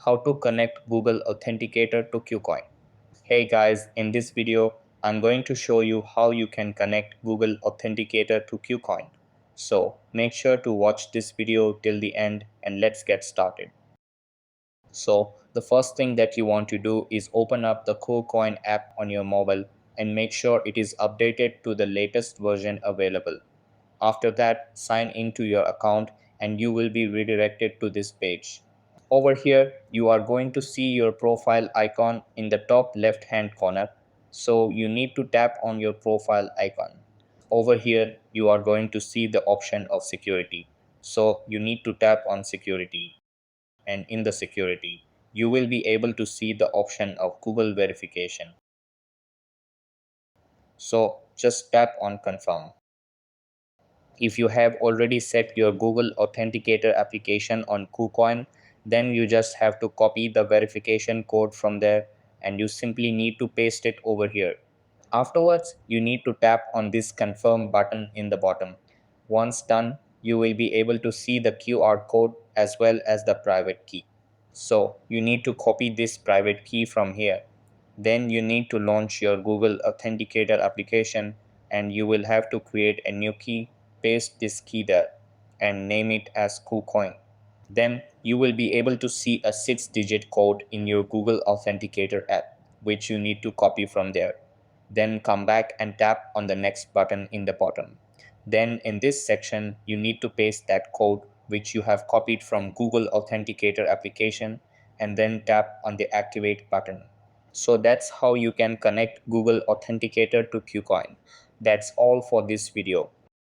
How to connect Google Authenticator to Kucoin. Hey guys, in this video, I'm going to show you how you can connect Google Authenticator to Kucoin. So make sure to watch this video till the end and let's get started. So the first thing that you want to do is open up the Kucoin app on your mobile and make sure it is updated to the latest version available. After that, sign into your account and you will be redirected to this page. Over here, you are going to see your profile icon in the top left hand corner. So you need to tap on your profile icon. Over here, you are going to see the option of security. So you need to tap on security. And in the security, you will be able to see the option of Google verification. So just tap on confirm. If you have already set your Google Authenticator application on Kucoin, then you just have to copy the verification code from there and you simply need to paste it over here. Afterwards, you need to tap on this confirm button in the bottom. Once done, you will be able to see the QR code as well as the private key. So you need to copy this private key from here. Then you need to launch your Google Authenticator application and you will have to create a new key, paste this key there and name it as Kucoin. Then you will be able to see a 6-digit code in your Google Authenticator app, which you need to copy from there. Then come back and tap on the next button in the bottom. Then in this section, you need to paste that code which you have copied from Google Authenticator application and then tap on the activate button. So that's how you can connect Google Authenticator to Kucoin. That's all for this video.